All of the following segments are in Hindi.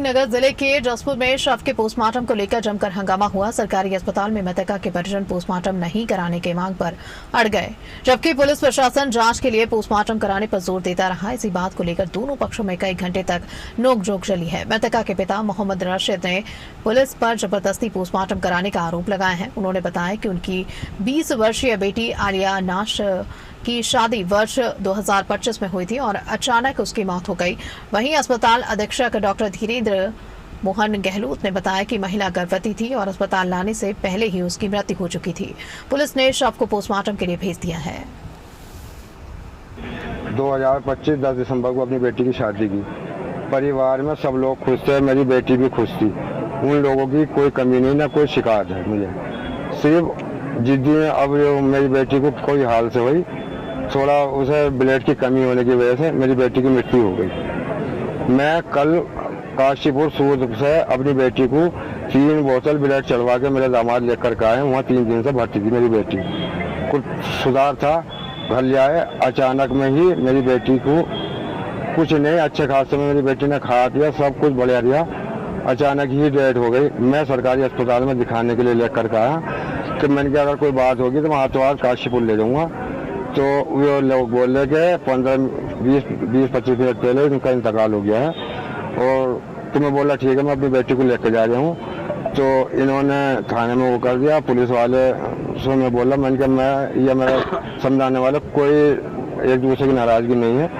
नगर जिले के जसपुर में शव के पोस्टमार्टम को लेकर जमकर हंगामा हुआ। सरकारी अस्पताल में मृतका के परिजन पोस्टमार्टम नहीं कराने की मांग पर अड़ गए, जबकि पुलिस प्रशासन जांच के लिए पोस्टमार्टम कराने पर जोर देता रहा। इसी बात को लेकर दोनों पक्षों में कई घंटे तक नोकझोंक चली है। मृतका के पिता मोहम्मद रशीद ने पुलिस पर जबरदस्ती पोस्टमार्टम कराने का आरोप लगाया है। उन्होंने बताया कि उनकी 20 वर्षीय बेटी आलिया नाश की शादी वर्ष 2025 में हुई थी और अचानक उसकी मौत हो गई। वहीं अस्पताल अधीक्षक डॉक्टर धीरेन्द्र मोहन गहलोत ने बताया कि महिला गर्भवती थी और अस्पताल लाने से पहले ही उसकी मृत्यु हो चुकी थी। पुलिस ने शव को पोस्टमार्टम के लिए भेज दिया है। 2025 10 दिसंबर को अपनी बेटी की शादी की। परिवार में सब लोग खुश थे, मेरी बेटी भी खुश थी। उन लोगों की कोई कमी नहीं, ना कोई शिकायत है। मुझे सिर्फ जिद्दी में अब मेरी बेटी को कोई हाल से हुई, थोड़ा उसे ब्लड की कमी होने की वजह से मेरी बेटी की मृत्यु हो गई। मैं कल काशीपुर सूरत से अपनी बेटी को 3 बोतल ब्लड चढ़वा के मेरे दामाद लेकर के आए। वहाँ 3 दिन से भर्ती थी मेरी बेटी। कुछ सुधार था, घर ले आए। अचानक में ही मेरी बेटी को कुछ नहीं, अच्छे खासे में मेरी बेटी ने खा दिया, सब कुछ बढ़िया दिया। अचानक ही डेथ हो गई। मैं सरकारी अस्पताल में दिखाने के लिए लेकर के आया कि मैंने कहा अगर कोई बात होगी तो मैं हाथों हाथ काशीपुर ले जाऊँगा। तो वो लोग बोल रहे कि 15-20-25 मिनट पहले उनका इंतकाल हो गया है। और तो मैं बोला ठीक है, मैं अपनी बेटी को लेकर जा रहा हूँ। तो इन्होंने थाने में वो कर दिया। पुलिस वाले से मैं बोला, मैंने कहा मैं या मेरा समझाने वाला कोई एक दूसरे की नाराजगी नहीं है,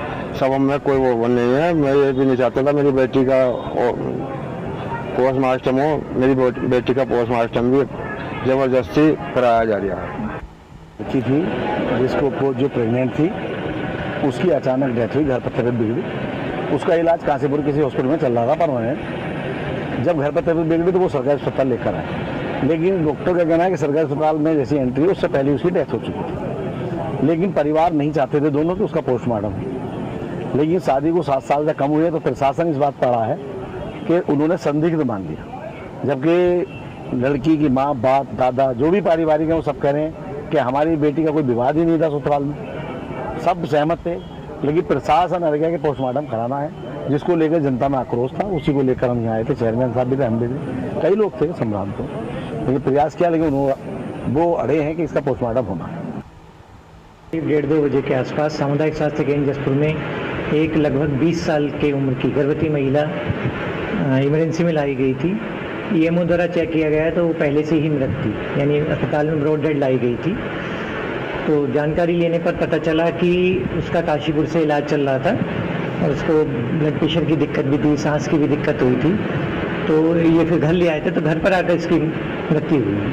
सब में कोई वो नहीं है। मैं ये भी नहीं चाहता था मेरी बेटी का पोस्टमार्टम हो। मेरी बेटी का पोस्टमार्टम भी जबरदस्ती कराया जा रहा है। बच्ची थी जिसको जो प्रेग्नेंट थी, उसकी अचानक डेथ हुई, घर पर तबीयत बिगड़ी। उसका इलाज काशीपुर किसी हॉस्पिटल में चल रहा था परमानेंट। जब घर पर तबीयत बिगड़ी तो वो सरकारी अस्पताल लेकर आए, लेकिन डॉक्टर का कहना है कि सरकारी अस्पताल में जैसी एंट्री हुई उससे पहले उसकी डेथ हो चुकी थी। लेकिन परिवार नहीं चाहते थे दोनों कि उसका पोस्टमार्टम हो। लेकिन शादी को 7 साल से कम हुए तो प्रशासन इस बात पर रहा है कि उन्होंने संदिग्ध मान लिया, जबकि लड़की की माँ, बाप, दादा जो भी पारिवारिक है वो सब कह रहे हैं कि हमारी बेटी का कोई विवाद ही नहीं था ससुराल में, सब सहमत थे। लेकिन प्रशासन अड़ गया कि पोस्टमार्टम कराना है, जिसको लेकर जनता में आक्रोश था। उसी को लेकर हम यहाँ आए थे। चेयरमैन साहब भी थे, हम भी थे, कई लोग थे सम्रांत को। लेकिन प्रयास किया, लेकिन वो अड़े हैं कि इसका पोस्टमार्टम होना है। 1:30-2 बजे के आसपास सामुदायिक स्वास्थ्य केंद्र जसपुर में एक लगभग 20 साल की उम्र की गर्भवती महिला इमरजेंसी में लाई गई थी। ईएमओ द्वारा चेक किया गया तो वो पहले से ही मृत थी, यानी अस्पताल में ब्रॉड डेड लाई गई थी। तो जानकारी लेने पर पता चला कि उसका काशीपुर से इलाज चल रहा था और उसको ब्लड प्रेशर की दिक्कत भी थी, सांस की भी दिक्कत हुई थी। तो ये फिर घर ले आए थे, तो घर पर आकर इसकी मृत्यु हुई।